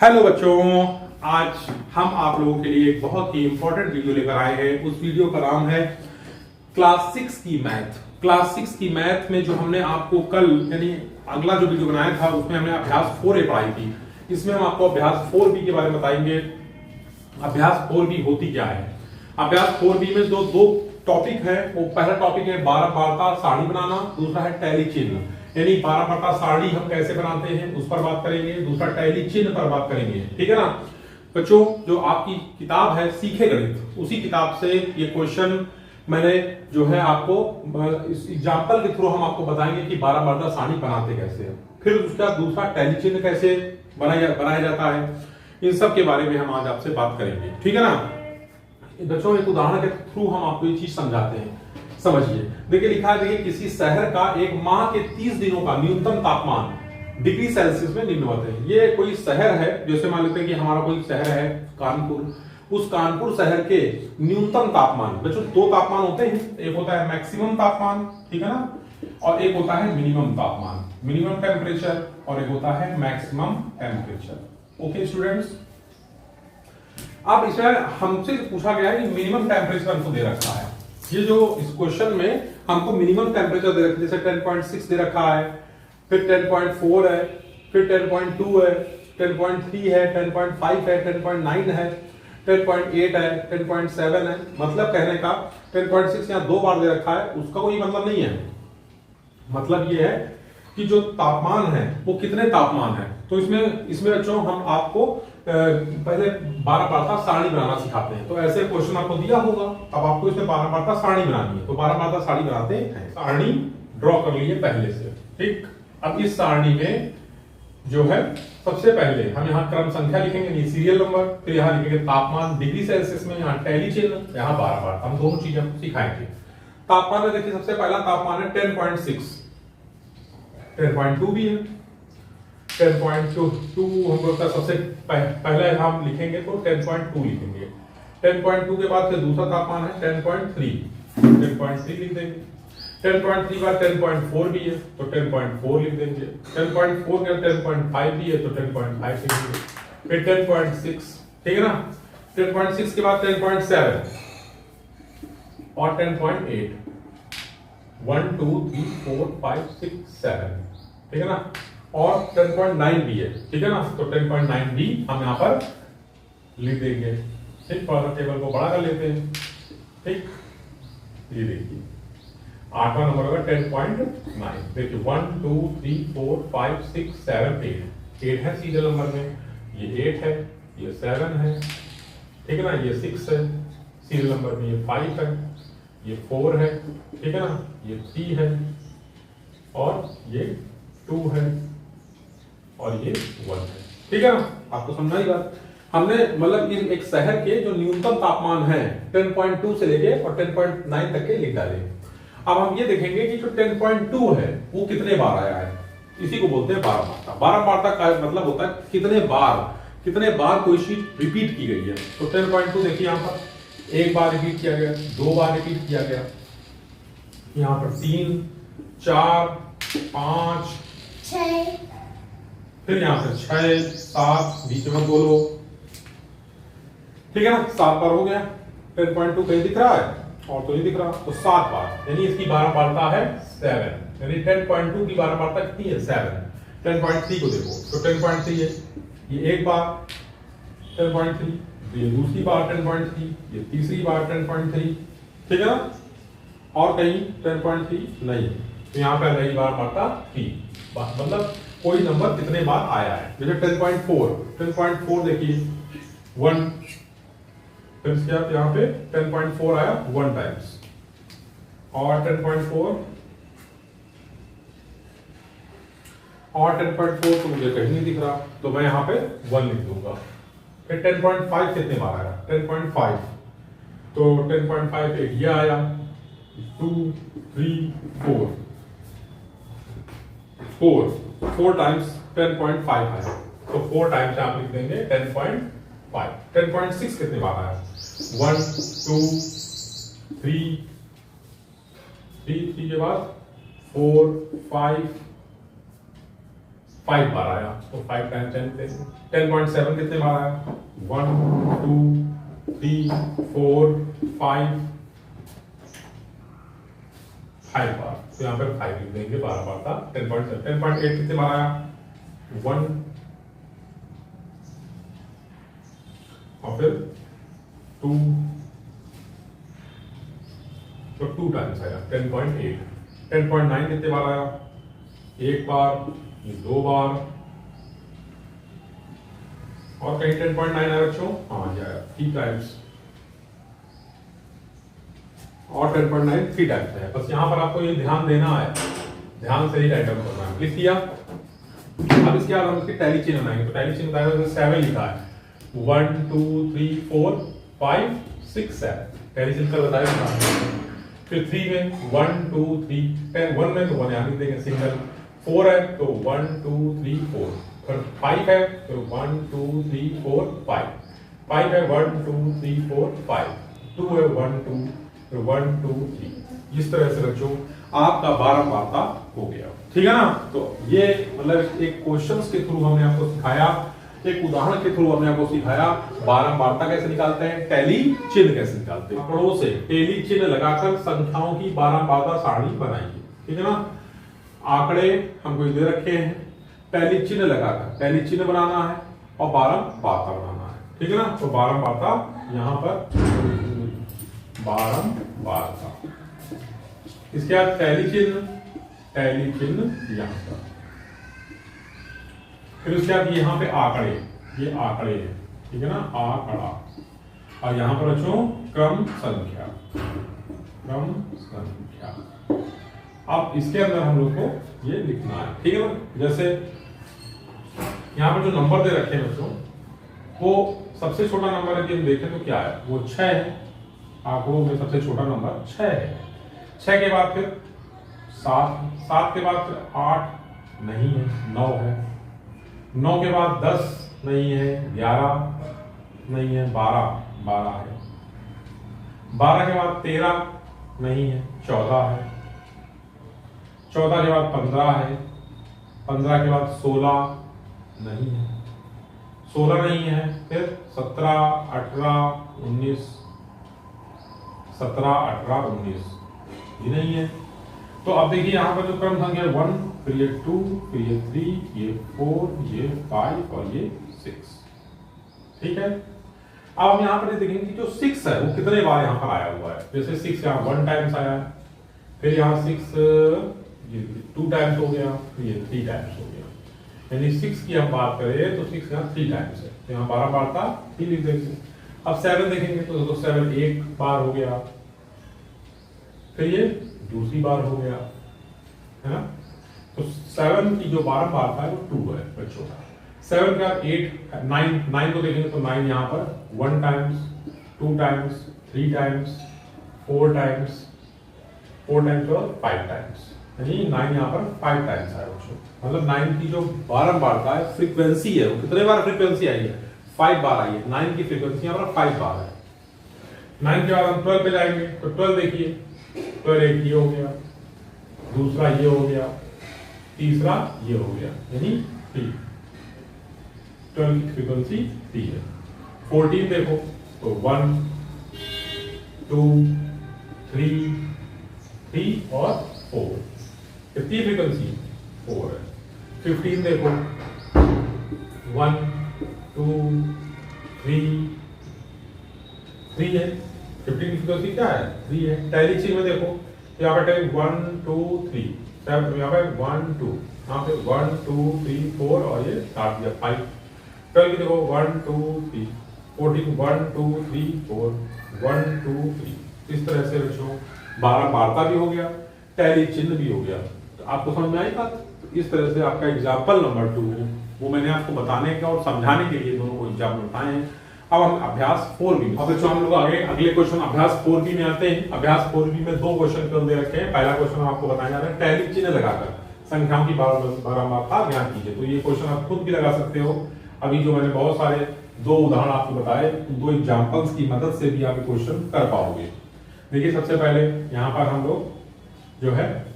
Hello बच्चों, आज हम आप लोगों के लिए एक बहुत ही इंपॉर्टेंट वीडियो लेकर आए हैं। उस वीडियो का नाम है क्लास 6 की मैथ। क्लास 6 की मैथ में जो हमने आपको कल यानी अगला जो वीडियो बनाया था उसमें हमने अभ्यास 4A पढ़ाई थी। इसमें हम आपको अभ्यास 4B के बारे में बताएंगे। अभ्यास 4B होती क्या है। अभ्यास 4B में जो दो टॉपिक है, वो पहला टॉपिक है 12 पार्ता सारणी बनाना, दूसरा है टैली चिन्ह। यानी 12 पार्ता सारणी हम कैसे बनाते हैं उस पर बात करेंगे, दूसरा टैली चिन्ह पर बात करेंगे। ठीक है ना बच्चों, जो आपकी किताब है सीखे गणित, उसी किताब से ये क्वेश्चन मैंने जो है आपको इस एग्जांपल के थ्रू हम आपको बताएंगे कि 12 पार्ता सारणी बनाते कैसे हैं, फिर उसका दूसरा टैली चिन्ह कैसे बनाया जाता है। इन सब के बारे में हम आज आपसे बात करेंगे। ठीक है ना बच्चों, एक उदाहरण के थ्रू हम आपको ये चीज समझाते हैं। समझिए, देखिए लिखा है, देखिए किसी शहर का एक माह के 30 दिनों का न्यूनतम तापमान डिग्री सेल्सियस में निम्नवत है। ये कोई शहर है, जैसे मान लेते हैं कि हमारा कोई शहर है कानपुर। उस कानपुर शहर के न्यूनतम तापमान, बच्चों दो तापमान होते हैं, एक होता है मैक्सिमम तापमान, ठीक है ना, और एक होता है मिनिमम तापमान, मिनिमम टेम्परेचर, और एक होता है मैक्सिमम टेम्परेचर। ओके स्टूडेंट्स, अब इसमें हमसे पूछा गया है कि मिनिमम टेम्परेचर हमको दे रखा है। ये जो इस क्वेश्चन में हमको मिनिमम टेम्परेचर दे रखा है, जैसे 10.6 दे रखा है, फिर 10.4 है, फिर 10.2 है, 10.3 है, 10.5 है, 10.9 है, 10.8 है, 10.7 है। मतलब कहने का 10.6 यहाँ दो बार दे रखा है, उसका कोई मतलब नहीं है। मतलब ये है कि जो तापमान है वो कितने तापमान है। तो इसमें बच्चों हम आपको पहले 12 पार्ता सारणी बनाना सिखाते हैं। तो ऐसे क्वेश्चन आपको दिया होगा, अब आपको इसमें 12 पार्ता सारणी बनानी है। तो 12 पार्ता सारणी बनाते हैं, सारणी ड्रॉ कर लीजिए पहले से। ठीक, अब इस सारणी में जो है सबसे पहले हम यहाँ क्रम संख्या लिखेंगे, सीरियल नंबर, फिर यहाँ लिखेंगे तापमान डिग्री सेल्सियस में, यहाँ टैली चिन्ह, यहाँ 12 पार्ता। हम दोनों चीजें सिखाएंगे। तापमान में देखिए सबसे पहला तापमान है 10.6, 10.2 भी है, 10.2 हम लोग का सबसे पहले हम लिखेंगे तो 10.2 लिखेंगे। 10.2 के बाद फिर दूसरा तापमान है 10.3, 10.3 लिख देंगे। 10.3 बाद 10.4 भी है तो 10.4 लिख देंगे। 10.4 के 10.5 भी है तो 10.5 लिख देंगे। फिर 10.6, ठीक है ना, 10.6 के बाद 10.7 और 10.8, 1 2 3 4 5 6 7, ठीक है ना, और 10.9 भी है, ठीक है ना, तो 10.9 भी हम यहाँ पर लिख देंगे। ठीक, थोड़ा टेबल को बड़ा कर लेते हैं। ठीक, ये देखिए 8वां नंबर होगा 10.9। देखिए 1 2 3 4 5 6 7 8 है सीरियल नंबर में, ये 8 है, ये 7 है, ठीक है ना, ये 6 है सीरियल नंबर में, ये 5 है, ये 4 है, ठीक है ना, ये 3 है, और ये 2 है, और ये 1 है। ठीक है ना, आपको समझ आई बात। हमने मतलब एक शहर के जो न्यूनतम तापमान है 10.2 से लेके और 10.9 तक के लिख डाले। अब हम ये देखेंगे कि जो 10.2 है वो कितने बार आया है, इसी को बोलते हैं 12 पार्ता। 12 पार्ता का मतलब होता है कितने बार कोई चीज रिपीट की गई है। तो 10.2 देखिए यहाँ पर एक बार रिपीट किया गया, दो बार रिपीट किया गया, यहाँ पर 3 4 5 6, फिर यहाँ से 6 7, बीच में बोलो, ठीक है ना, 7 बार हो गया। 10.2 कहीं दिख रहा है और तो नहीं दिख रहा, तो 7 बार, यानी इसकी 12 पार्ता है 7, यानी 10.2 की 12 पार्ता कितनी है 7। 10.3 को देखो तो 10.3 है, ये एक बार 10.3, ये दूसरी बार 10.3, ये तीसरी बार 10.3, ठीक है ना, और कहीं 10.3 नहीं है, तो यहाँ पर रही बार पार्ता 3। मतलब कोई नंबर कितने बार आया है। जैसे 10.4 देखिए 1, फिर इसके बाद यहाँ पे 10.4 आया 1 टाइम्स, और 10.4 तो मुझे कहीं नहीं दिख रहा, तो मैं यहाँ पे 1 लिख दूंगा। फिर 10.5 कितने बार आया 10.5, तो 10.5 एक ये आया, 2 3 4 टाइम्स 10.5 आया, तो 4 टाइम्स आप लिख देंगे 10.5। 10.6 कितने बार आया 1 2 3 के बाद 4 5 5 बार आया, तो 5 टाइम्स 10 थे। 10.7 कितने बार आया? 1 2 3 4 5 बार, तो यहाँ पर 5 लिख देंगे, 12 बार था। 10.7 10.8 कितने बार आया? 1 और फिर 2, तो 2 टाइम्स आया 10.8। 10.9 कितने बार आया? 1 बार, 2 बार, और कहीं 10.9 आया बच्चों? हाँ ये आया 3 टाइम्स, और 10.9 3 टाइम्स है। बस यहाँ पर आपको ये ध्यान देना है, ध्यान से ही राइट डाउन करना है। लिख दिया। अब इसके बाद हम इसके टैली चिन्ह बनाएंगे, तो टैली चिन्ह बनाएंगे, 7 लिखा है, 1 2 3 4 5 6 7, टैली चिन्ह का बताया। फिर 3 में 1 2 3 10, 1 में तो 1 यहाँ लिख देंगे सिंगल, 4 है तो 1 2 3 4, फिर 5 है तो 1 2 3 4 5, 5 है 1 2 3 4 5, 2 है 1 2 1 2 3। इस तरह से बच्चों आपका 12 वार्ता हो गया, ठीक है ना। तो ये मतलब एक क्वेश्चंस के थ्रू हमने आपको सिखाया, एक उदाहरण के थ्रू हमने आपको सिखाया 12 वार्ता कैसे निकालते हैं, टैली चिन्ह कैसे निकालते हैं। आंकड़ों से टैली चिन्ह लगाकर संख्याओं की 12 वार्ता सारणी बनाइए, ठीक है ना। आंकड़े हमको दे रखे हैं, टैली चिन्ह लगाकर टैली चिन्ह बनाना है और 12 वार्ता बनाना है, ठीक है ना। तो 12 वार्ता यहाँ पर 12 वार्ता, इसके बाद टैली चिन्ह यहाँ पर, फिर उसके बाद यहाँ पे आंकड़े, ये आंकड़े हैं, ठीक है ना, आंकड़ा, और यहाँ पर बच्चों क्रम संख्या। अब इसके अंदर हम लोग को ये लिखना है, ठीक है ना। जैसे यहाँ पर जो नंबर दे रखे हैं बच्चों, वो सबसे छोटा नंबर यदि हम देखें तो क्या है, वो 6 है। आंकड़ों में सबसे छोटा नंबर 6 है। 6 के बाद फिर 7, 7 के बाद फिर 8 नहीं है, 9 है, 9 के बाद 10 नहीं है, 11 नहीं है, 12 है, 12 के बाद 13 नहीं है, 14 है, 14 के बाद 15 है, 15 के बाद 16 नहीं है, 16 नहीं है, फिर 17 18 19, 17 18 19 ये नहीं है। तो अब देखिए यहाँ पर जो क्रम संख्या 1, फिर ये 2, फिर ये 3, ये 4, ये 5 और ये 6, ठीक है। अब हम यहाँ पर देखेंगे कि जो 6 है वो कितने बार यहाँ पर आया हुआ है। जैसे 6 यहाँ 1 टाइम्स आया है, फिर यहाँ 6 ये 2 टाइम्स हो गया, फिर ये 3 टाइम्स हो गया, यानी 6 की हम बात करें तो 6 यहाँ 3 टाइम्स है, तो यहाँ 12 बार था, 3 लिख देंगे। अब 7 देखेंगे तो 7 एक बार हो गया, फिर ये दूसरी बार हो गया, है ना। तो 7 की जो 12 बार था वो 2 है बच्चों का। 7 का 8 9 को देखेंगे तो 9 यहाँ पर 1 times, 2 times, 3 times, 4 times, 4 times और 5 टाइम्स, यानी 9 यहाँ पर 5 टाइम्स आया बच्चों। मतलब 9 की जो 12 बार का फ्रीक्वेंसी है वो कितने बार फ्रीक्वेंसी आई है, 5 बार आई है। 9 की फ्रीक्वेंसी यहाँ पर 5 बार है। 9 के बाद हम 12 पे जाएंगे तो 12 देखिए, 12 एक ये हो गया, दूसरा ये हो गया, तीसरा ये हो गया, यानी 3, 12 की फ्रीक्वेंसी 3 है। 14 देखो तो 1 2 3 और 4, कितनी फ्रीक्वेंसी 4 है। 15 देखो 1 2 3 है, 15 की फ्रीक्वेंसी क्या है 3 है। टैली चिन्ह में देखो तो यहाँ पे 1 2 3, यहाँ पे 1 2, यहाँ पे 1 2 3 4 और ये काट दिया 5। 12 की देखो 1 2 3, 14 1 2 3 4 1 2 3। इस तरह से बच्चों 12 वार्ता भी हो गया, टैली चिन्ह भी हो गया। तो आपको समझ में आई बात। इस तरह से आपका एग्जाम्पल नंबर 2 है, वो मैंने आपको बताने का और समझाने के लिए दोनों को एग्जाम्पल बताए हैं। अब हम अभ्यास 4B में, अब बच्चों हम लोग आगे अगले क्वेश्चन अभ्यास 4B में आते हैं। अभ्यास 4B में 2 क्वेश्चन केवल दे रखे हैं। पहला क्वेश्चन आपको बताया जा रहा है टैली चिन्ह लगाकर संख्याओं की 12 मात्रा ज्ञात कीजिए। तो ये क्वेश्चन आप खुद भी लगा सकते हो। अभी जो मैंने बहुत सारे 2 उदाहरण आपको बताए, 2 एग्जाम्पल्स की मदद से भी आप क्वेश्चन कर पाओगे। देखिए सबसे पहले यहाँ पर हम लोग जो है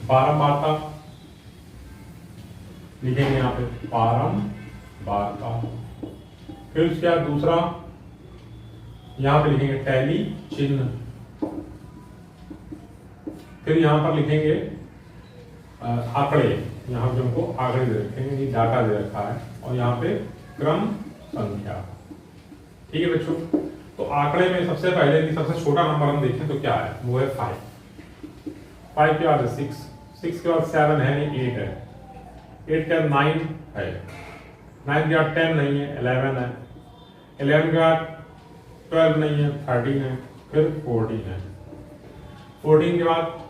12 मात्रा लिखेंगे यहाँ पे पारम वार्ता। फिर उसके बाद दूसरा यहाँ पे लिखेंगे टैली चिन्ह। फिर यहाँ पर लिखेंगे आंकड़े, यहाँ पे हमको आंकड़े दे रखेंगे, ये डाटा दे रखा है, और यहाँ पे क्रम संख्या। ठीक है बच्चों, तो आंकड़े में सबसे पहले सबसे छोटा नंबर हम देखें तो क्या है, वो है 5। 5 के बाद 6, 6 के बाद 7 है नहीं, 8 है, 8 के बाद 9 है, 9 के बाद 10 नहीं है, 11 है, 11 के बाद 12 नहीं है, 13 है, फिर 14 है, 14 के बाद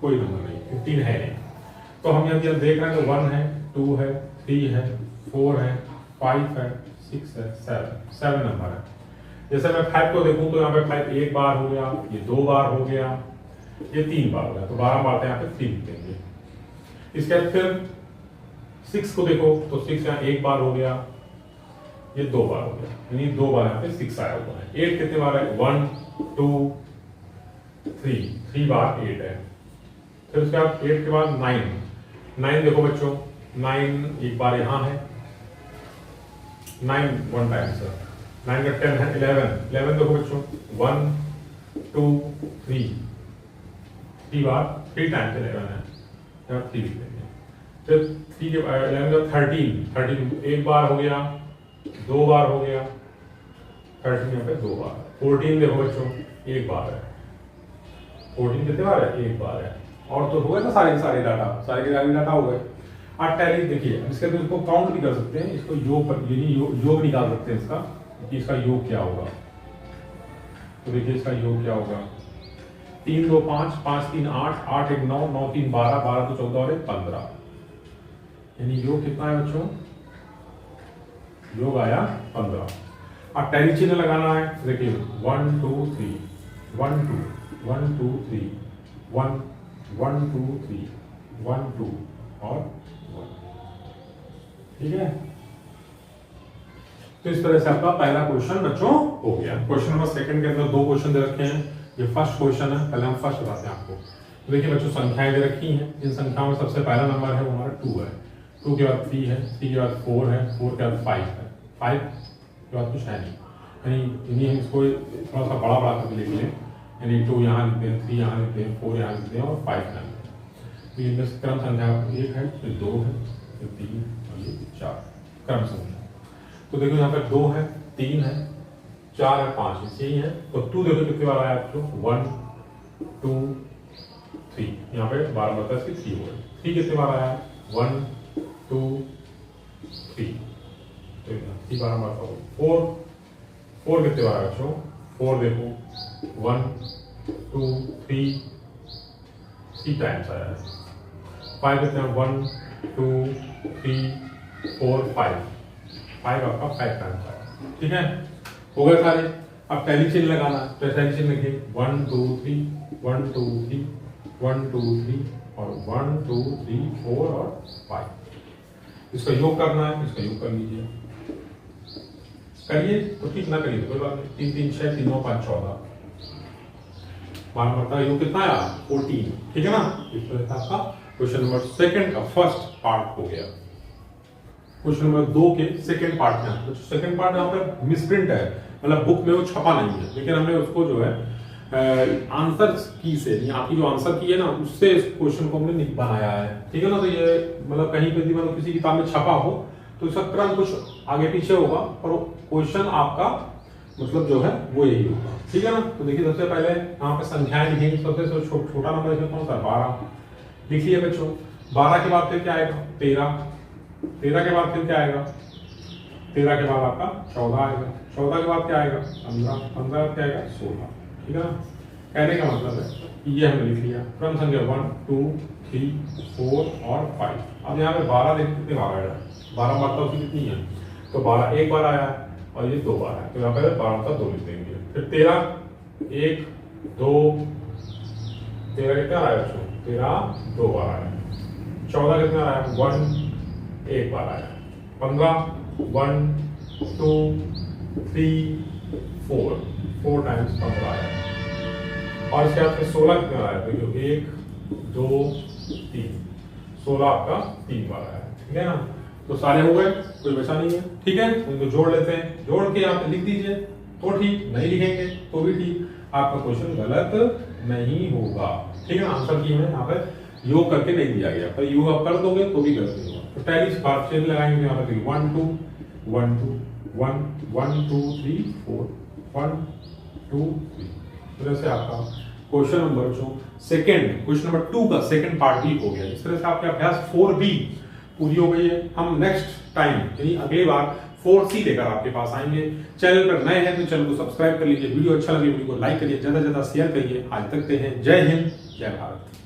कोई नंबर नहीं, 15 है नहीं। तो हम यदि अब देख रहे हैं तो 1 है, 2 है, 3 है, 4 है, 5 है, 6 है, 7 नंबर है। जैसे मैं 5 को देखूं तो यहाँ पे 5 एक बार हो गया, ये 2 बार हो गया, ये 3 बार हो गया, तो 12 बार यहाँ पे 3 देंगे। इसके बाद फिर 6 को देखो तो 6 यहाँ एक बार हो गया, ये 2 बार हो गया, यानी 2 बार यहाँ पे 6 आया हुआ है। 8 कितने बार है, 1 2 3 बार 8 है। फिर उसके बाद 8 के बाद 9 देखो बच्चों, 9 एक बार यहाँ है, 9 1 टाइम सर, 9 का 10 है, 11 देखो बच्चों, 1 2 3 बार 3 टाइम्स 11 है, 3 देंगे। फिर 3 के 11 का 13 एक बार हो गया, 2 बार हो गया, 13 यहाँ पे 2 बार। 14 देखो बच्चों, एक बार है, 14 कितने बार है, एक बार है। और तो हुए ना सारे के सारे डाटा हो गए। अब टैली देखिए, इसके तो इसको काउंट भी कर सकते हैं, इसको योग निकाल सकते हैं इसका, कि इसका योग क्या होगा। तो देखिए इसका योग क्या होगा, 3 2 5 5 3 8 8 1 9 9 3 12 12 2 14 और 1 15, यानी योग कितना है बच्चों, योग आया 15। अब टैली चिन्ह लगाना है, देखिए 1 2 3 1 2 1 2 3 1 1 2 3 1 2 और 1, ठीक है। तो इस तरह से आपका पहला क्वेश्चन बच्चों हो गया। क्वेश्चन नंबर सेकंड के अंदर 2 क्वेश्चन दे रखे हैं, ये फर्स्ट क्वेश्चन है, पहले हम फर्स्ट बताते हैं आपको। तो देखिए बच्चों संख्याएं दे रखी हैं, इन संख्याओं में सबसे पहला नंबर है वो हमारा 2 है, 2 के बाद 3 है, 3 के बाद 4 है, 4 के बाद 5 है, 5 के बाद कुछ है नहीं, यानी हम इसको थोड़ा सा बड़ा करके लिख लें, यानी 2 यहाँ लिखते हैं, 3 यहाँ लिखते हैं, 4 यहाँ लिखते हैं और 5 यहाँ लिखते हैं। तो ये क्रम संख्या 1 है, फिर 2 है, फिर 3 और ये 4 क्रम संख्या। तो देखो यहाँ पर 2 है, 3 है, 4 है, 5 है, यही है। तो 2 देखो कितने बार आया आपको, 1 2 3, यहाँ पे 12 बता इसकी 3 हो गए। 3 कितने बार आया, 1 2 3, तो 3 12 बार हो गई। 4 कितने बार आया बच्चों, 4 देखो 1 2 3 टाइम्स आया है। 5 कितने, 1 2 3 4 5 आपका 5 टाइम्स आया, ठीक है, हो गए सारे। अब टैली चिन्ह लगाना, तो टैली चिन्ह लिखिए 1 2 3 1 2 3 1 2 3 और 1 2 3 4 और 5। इसका योग करना है, इसका योग कर लीजिए, करिए तो ठीक ना करिए तो कोई बात नहीं। 3 3 6 3 9 5 14, 12 नंबर का योग कितना आया, 14, ठीक है ना। इस तरह से आपका क्वेश्चन नंबर सेकंड का फर्स्ट पार्ट हो गया। क्वेश्चन नंबर 2 के सेकंड पार्ट में, तो सेकंड पार्ट यहाँ पे मिसप्रिंट है, मतलब बुक में वो छपा नहीं है, लेकिन हमने उसको जो है आंसर की से, आपकी जो आंसर की है ना, उससे इस क्वेश्चन को हमने बनाया है, ठीक है ना। तो ये मतलब कहीं पे भी मतलब किसी किताब में छपा हो तो इसका क्रम कुछ आगे पीछे होगा, और क्वेश्चन आपका मतलब जो है वो यही होगा, ठीक है ना। तो देखिए सबसे पहले यहाँ पे संख्याएं लिखेंगे, सबसे छोटा नंबर इसमें कौन सा, 12 लिख लिया बच्चों। 12 के बाद फिर क्या आएगा, 13 के बाद फिर क्या आएगा, 13 के बाद आपका 14 आएगा, 14 के बाद क्या आएगा, 15 के बाद क्या आएगा, 16, ठीक है ना। कहने का मतलब है कि ये हमने लिख लिया क्रम संख्या 1 2 3 4 और 5। अब यहाँ पे 12 देखिए कितने बार आया, 12 बार तो उसकी कितनी है, तो 12 एक बार आया और ये 2 बार है, तो यहाँ पे 12 का 2 लिख देंगे। फिर 13 1 2 13 कितना आया, 13 2 बार आया। 14 कितना आया, 1 एक बार आया। 15 1 2 3 4 टाइम्स 15 आया। और इसके बाद 16 कितना आया, तो 1 2 3 16 आपका 3 बार आया, ठीक है ना। तो सारे हो गए, कोई बचा नहीं है, ठीक है। उनको जोड़ लेते हैं, जोड़ के आप लिख दीजिए तो ठीक, नहीं लिखेंगे तो भी ठीक, आपका क्वेश्चन गलत नहीं होगा, ठीक है ना। आंसर की हमें यहाँ पर योग करके नहीं दिया गया, पर योग आप कर दोगे तो भी गलत नहीं होगा। तो टैली स्पार्क चेन लगाएंगे यहाँ पर 1 2 1 2 1 1 2 3 4 1 2 3। इस तरह से आपका क्वेश्चन नंबर जो क्वेश्चन नंबर 2 का सेकंड पार्ट भी हो गया। इस तरह से आपके अभ्यास 4B पूरी हो गई है। हम नेक्स्ट टाइम यानी अगली बार 4C लेकर आपके पास आएंगे। चैनल पर नए हैं तो चैनल को सब्सक्राइब कर लीजिए, वीडियो अच्छा लगे वीडियो को लाइक करिए, ज्यादा से ज्यादा शेयर करिए। आज तक हैं, जय हिंद जय भारत।